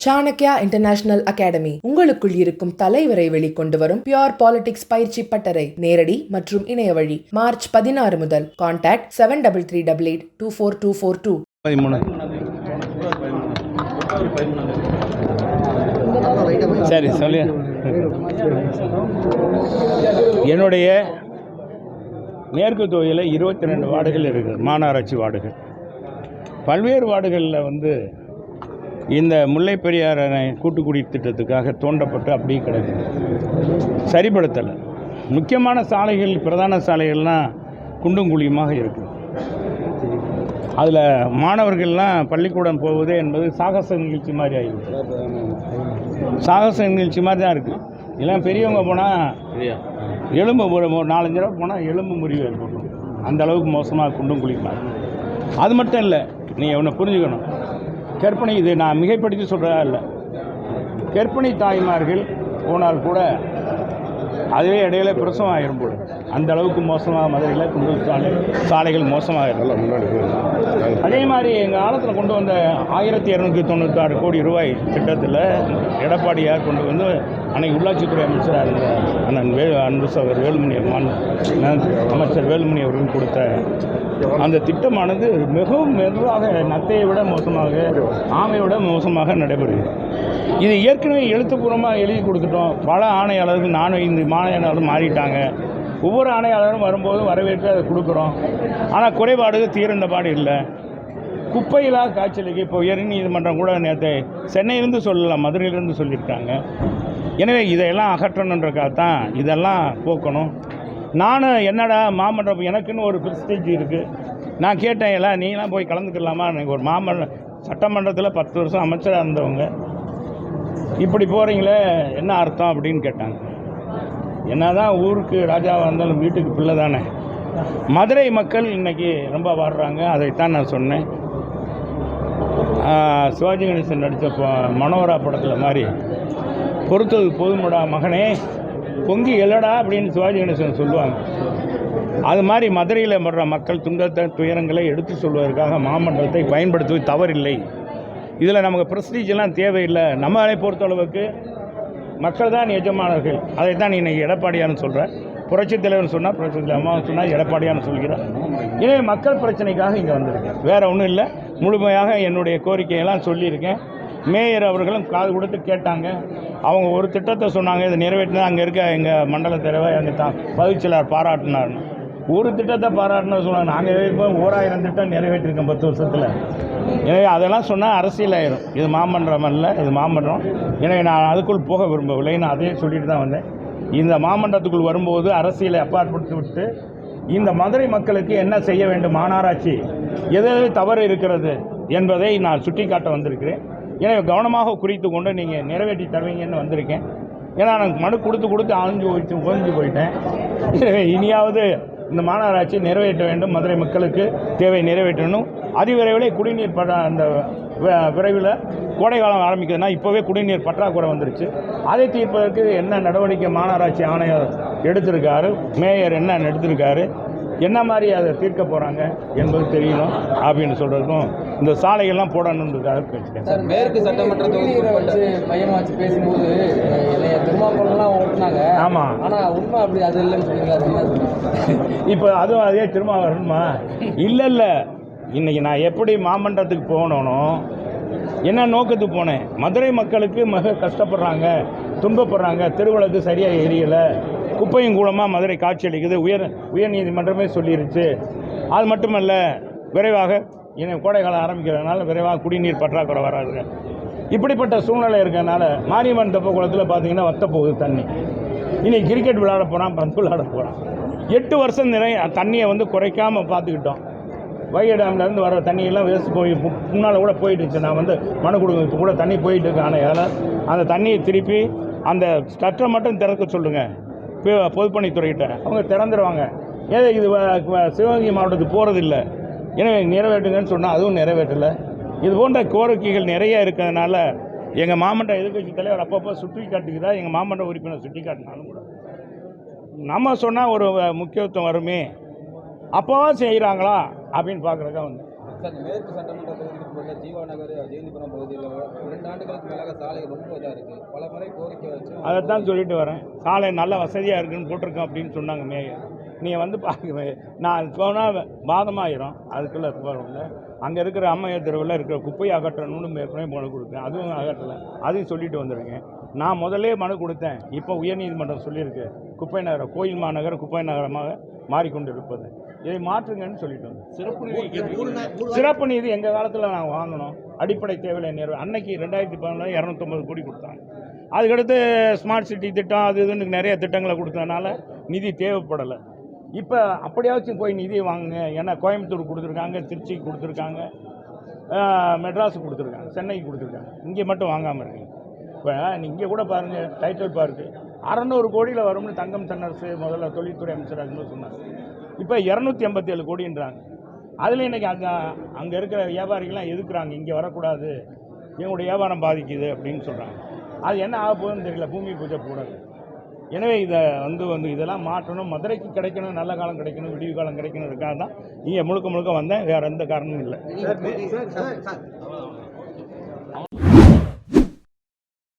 Chanakya international academy உங்களுக்குள் இருக்கும் தலைவரை வெளிக்கொண்டு வரும் பியூர் பாலிடிக்ஸ் பயிற்சி பட்டறை நேரடி மற்றும் இணைய வழி மார்ச் 16 முதல். கான்டாக்ட் 7338824242. சரி சொல்லு. என்னுடைய மேற்கு தொகுதியில் 22 வார்டுகள் இருக்குது, மாநகராட்சி வார்டுகள். பல்வேறு வார்டுகளில் இந்த முல்லை பெரியார் அணை கூட்டுக்குடி திட்டத்துக்காக தோண்டப்பட்டு அப்படியே கிடக்குது, சரிப்படுத்தலை. முக்கியமான சாலைகள், பிரதான சாலைகள்லாம் குண்டும் குழியுமாக இருக்குது. அதில் மாணவர்கள்லாம் பள்ளிக்கூடம் போவது என்பது சாகச நிகழ்ச்சி மாதிரி ஆகிடுது. சாகச நிகழ்ச்சி மாதிரி தான் இருக்குது. எல்லாம் பெரியவங்க போனால் எலும்பு ஒரு 4-5 தடவை போனால் எலும்பு முறிவு ஏற்படும். அந்த அளவுக்கு மோசமாக குண்டும் குழியுமா. அது மட்டும் இல்லை, நீங்கள் ஒன்று புரிஞ்சுக்கணும். கர்ப்பிணி, இது நான் மிகைப்படுத்தி சொல்கிறதா இல்லை, கர்ப்பிணி தாய்மார்கள் போனால் கூட அதுவே இடையில பிரசவம் ஆகிரும் போது. அந்த அளவுக்கு மோசமாக மதுரையில் குண்டு சாலைகள் மோசமாக இருக்கும். அதே மாதிரி எங்கள் காலத்தில் கொண்டு வந்த 1296 கோடி ரூபாய் திட்டத்தில் எடப்பாடியார் கொண்டு வந்து அன்னைக்கு உள்ளாட்சித்துறை அமைச்சராக இருந்த அண்ணன் அன்பு சகோதரர் வேலுமணி அமைச்சர் வேலுமணி அவர்கள் கொடுத்த அந்த திட்டமானது மிகவும் மெதுவாக, நத்தையை விட மோசமாக, ஆமையை விட மோசமாக நடைபெறுகிறது. இது ஏற்கனவே எழுத்துப்பூர்வமாக எழுதி கொடுத்துட்டோம். பல ஆணையாளர்கள் 4-5 ஆணையாளர்கள் மாறிட்டாங்க. ஒவ்வொரு ஆணையாளரும் வரும்போது வரவேற்று அதை கொடுக்குறோம். ஆனால் குறைபாடுகள் தீர்ந்தபாடு இல்லை. குப்பையிலா காய்ச்சலுக்கு இப்போ உயர் நீதிமன்றம் கூட நேற்று சென்னையிலேருந்து சொல்லலாம், மதுரையிலேருந்து சொல்லியிருக்காங்க. எனவே இதையெல்லாம் அகற்றணுன்றக்காகத்தான் இதெல்லாம் போக்கணும். நானும் என்னடா மாமன்றம், எனக்குன்னு ஒரு ப்ரெஸ்டீஜ் இருக்குது. நான் கேட்டேன், எல்லாம் நீங்களாம் போய் கலந்துக்கலாமா? எனக்கு ஒரு சட்டமன்றத்தில் 10 வருஷம் அமைச்சராக இருந்தவங்க இப்படி போகிறீங்களே, என்ன அர்த்தம் அப்படின்னு கேட்டாங்க. என்ன தான் ஊருக்கு ராஜாவாக இருந்தாலும் வீட்டுக்கு பிள்ளை தானே. மதுரை மக்கள் இன்றைக்கி ரொம்ப வாடுறாங்க. அதைத்தான் நான் சொன்னேன். சிவாஜி கணேசன் நடித்த மனோரா படத்தில் மாதிரி பொறுத்தது போதுமடா மகனே, பொங்கி எல்லடா அப்படின்னு சிவாஜி கணேசன் சொல்லுவாங்க. அது மாதிரி மதுரையில் வர்ற மக்கள் துன்பத்தை, துயரங்களை எடுத்து சொல்வதற்காக மாமன்றத்தை பயன்படுத்துவது தவறில்லை. இதில் நமக்கு ப்ரெஸ்டீஜெல்லாம் தேவையில்லை. நம்மளை பொறுத்தளவுக்கு மக்கள் தான் எஜமானர்கள். அதைத்தான் இன்றைக்கி எடப்பாடியார்னு சொல்கிறேன். புரட்சித் தலைவர்னு சொன்னால் புரட்சித் தலைவர், அம்மாவும் சொன்னால் எடப்பாடியார்னு சொல்கிறேன். எனவே மக்கள் பிரச்சனைக்காக இங்கே வந்திருக்கேன், வேறு ஒன்றும் இல்லை. முழுமையாக என்னுடைய கோரிக்கையெல்லாம் சொல்லியிருக்கேன். மேயர் அவர்களும் காது கொடுத்து கேட்டாங்க. அவங்க ஒரு திட்டத்தை சொன்னாங்க, இதை நிறைவேற்றினா அங்கே இருக்க எங்கள் மண்டல தலைவர், எங்கள் பதவிச்செயலாளர் பாராட்டினார்னு. ஒரு திட்டத்தை பாராட்டினா சொன்னாங்க. நாங்கள் 1000 திட்டம் நிறைவேற்றிருக்கோம் 10 வருஷத்தில். எனவே அதெல்லாம் சொன்னால் அரசியல் ஆயிரும். இது மாமன்றம் அல்ல, இது மாமன்றம். எனவே நான் அதுக்குள் போக விரும்பவில்லை. நான் அதையே சொல்லிட்டு தான் வந்தேன். இந்த மாமன்றத்துக்குள் வரும்போது அரசியலை அப்பாற்படுத்தி விட்டு இந்த மதுரை மக்களுக்கு என்ன செய்ய வேண்டும், மாநகராட்சி எது தவறு இருக்கிறது என்பதை நான் சுட்டி காட்ட வந்திருக்கிறேன். எனவே கவனமாக குறித்து கொண்டு நீங்கள் நிறைவேற்றி தருவீங்கன்னு வந்திருக்கேன். ஏன்னா நான் மனு கொடுத்து ஓய்ஞ்சு போயிட்டேன். இனியாவது இந்த மாநகராட்சி நிறைவேற்ற வேண்டும். மதுரை மக்களுக்கு தேவை நிறைவேற்றணும். அதிவிரைவில் குடிநீர் அந்த விரைவில் கோடைக்காலம் ஆரம்பிக்கிறதுனா இப்போவே குடிநீர் பற்றாக்குறை வந்துருச்சு. அதை தீர்ப்பதற்கு என்ன நடவடிக்கை மாநகராட்சி ஆணையர் எடுத்திருக்காரு, மேயர் என்ன எடுத்திருக்காரு, என்ன மாதிரி அதை தீர்க்க போகிறாங்க என்பது தெரியணும் அப்படின்னு சொல்கிறதுக்கும் இந்த சாலைகள்லாம் போடணுன்றதுக்காக பேசுகிறேன். சார், மேற்கு சட்டமன்ற தொகுதியை வச்சு மையமாக வச்சு பேசும்போது திருமாவளவன்லாம் ஓட்டுனாங்க. ஆமாம், ஆனால் உண்மை அப்படி அது இல்லைன்னு சொன்னீங்களா? இப்போ அதுவும் அதே திருமாவளவன்மா இல்லை. இன்றைக்கி நான் எப்படி மாமன்றத்துக்கு போகணும், என்ன நோக்கத்துக்கு போனேன், மதுரை மக்களுக்கு மிக கஷ்டப்படுறாங்க, துன்பப்படுறாங்க, தெருவிளக்கு சரியாக எரியலை, குப்பையும் கூடமாக மதுரை காட்சி அளிக்குது, உயர் நீதிமன்றமே சொல்லிருச்சு. அது மட்டுமல்ல, விரைவாக கோடை காலம் ஆரம்பிக்கிறதுனால விரைவாக குடிநீர் பற்றாக்குறை வராதுங்க. இப்படிப்பட்ட சூழ்நிலை இருக்கிறதுனால மாரியம்மன் தெப்ப குளத்தில் பார்த்தீங்கன்னா வத்த போகுது தண்ணி. இன்றைக்கி கிரிக்கெட் விளையாட போகிறான், பந்து விளையாட போகிறான். 8 வருஷம் தண்ணியை குறைக்காமல் பார்த்துக்கிட்டோம். வைகை டேம்லேருந்து வர தண்ணியெல்லாம் வேஸ்ட் போய் முன்னால் கூட போயிட்டுச்சு. நான் மனு கொடுங்க, இப்போ கூட தண்ணி போயிட்டு இருக்கு. ஆனால் அந்த தண்ணியை திருப்பி அந்த ஸ்டட்டரை மட்டும் திறக்க சொல்லுங்கள் பொதுப்பணித்துறைகிட்ட, அவங்க திறந்துடுவாங்க. ஏதோ இது சிவகங்கை மாவட்டத்துக்கு போகிறதில்லை. எனவே நிறைவேற்றுங்கன்னு சொன்னால் அதுவும் நிறைவேற்றலை. இது போன்ற கோரிக்கைகள் நிறைய இருக்கிறதுனால எங்கள் மாமன்ற எதிர்க்கட்சி தலைவர் அப்பப்போ சுட்டி காட்டுகிறா. எங்கள் மாமன்ற உறுப்பினர் சுட்டி காட்டினாலும் கூட நம்ம சொன்னால் ஒரு முக்கியத்துவம் வருமே, அப்போவா செய்கிறாங்களா அப்படின்னு பார்க்குறதுக்காக வந்து சார், மேற்கு சட்டமன்ற தொகுதிக்கு உட்பட்ட ஜீவா நகர் ஜெயந்திபுரம் பகுதியில் 2 ஆண்டுகளுக்கு மேலாக சாலை ரொம்ப இதாக இருக்குது. பல முறை கோரிக்கை வச்சு அதைத்தான் சொல்லிட்டு வரேன். சாலை நல்ல வசதியாக இருக்குன்னு போட்டிருக்கோம் அப்படின்னு சொன்னாங்க மேயர். நீங்கள் வந்து பார்க்க நான் போனால் வாதமாயிரும். அதுக்குள்ளே போகல. அங்கே இருக்கிற அம்மையார் தெருவில் இருக்கிற குப்பையை அகற்றணும்னு ஏற்கனவே மனு கொடுத்தேன். அதுவும் அகற்றலை. அதையும் சொல்லிட்டு வந்திருக்கேன். நான் முதலே மனு கொடுத்தேன். இப்போ உயர்நீதிமன்றம் சொல்லியிருக்கு குப்பை நகரம் கோயில் மாநகரம் குப்பை நகரமாக மாறிக்கொண்டு இருப்பது. இதை மாற்றுங்கன்னு சொல்லிட்டு வந்தேன். சிறப்பு நீதி எங்கள் காலத்தில் நாங்கள் வாங்கினோம். அடிப்படை தேவையை நிறைவு அன்னைக்கு 2014 250 கோடி கொடுத்தாங்க. அதுக்கடுத்து ஸ்மார்ட் சிட்டி திட்டம் அது இதுன்னு நிறைய திட்டங்களை கொடுத்ததுனால நிதி தேவைப்படலை. இப்போ அப்படியாச்சும் போய் நிதி வாங்குங்க. ஏன்னா கோயம்புத்தூர் கொடுத்துருக்காங்க, திருச்சிக்கு கொடுத்துருக்காங்க, மெட்ராஸுக்கு கொடுத்துருக்காங்க, சென்னைக்கு கொடுத்துருக்காங்க. இங்கே மட்டும் வாங்காமல் இருக்கீங்க. இப்போ இங்கே கூட பாருங்கள், டைட்டில் பார்க்கு 600 கோடியில் வரும்னு தங்கம் தென்னரசு முதல்ல தொழில்துறை அமைச்சர் அதுமாதிரி சொன்னாங்க. இப்போ 287 கோடின்றாங்க. அதில் இன்றைக்கி அங்கே இருக்கிற வியாபாரிகள்லாம் எதுக்குறாங்க, இங்கே வரக்கூடாது, எங்களுடைய வியாபாரம் பாதிக்குது அப்படின்னு சொல்கிறாங்க. அது என்ன ஆக போகுதுன்னு தெரியல. பூமி பூஜை போடாது. எனவே இதை வந்து இதெல்லாம் மாற்றணும். மதுரைக்கு கிடைக்கணும், நல்ல காலம் கிடைக்கணும், விடிவு காலம் கிடைக்கணும். இருக்காது தான் இங்கே முழுக்க வந்தேன். வேறு எந்த காரணமும் இல்லை.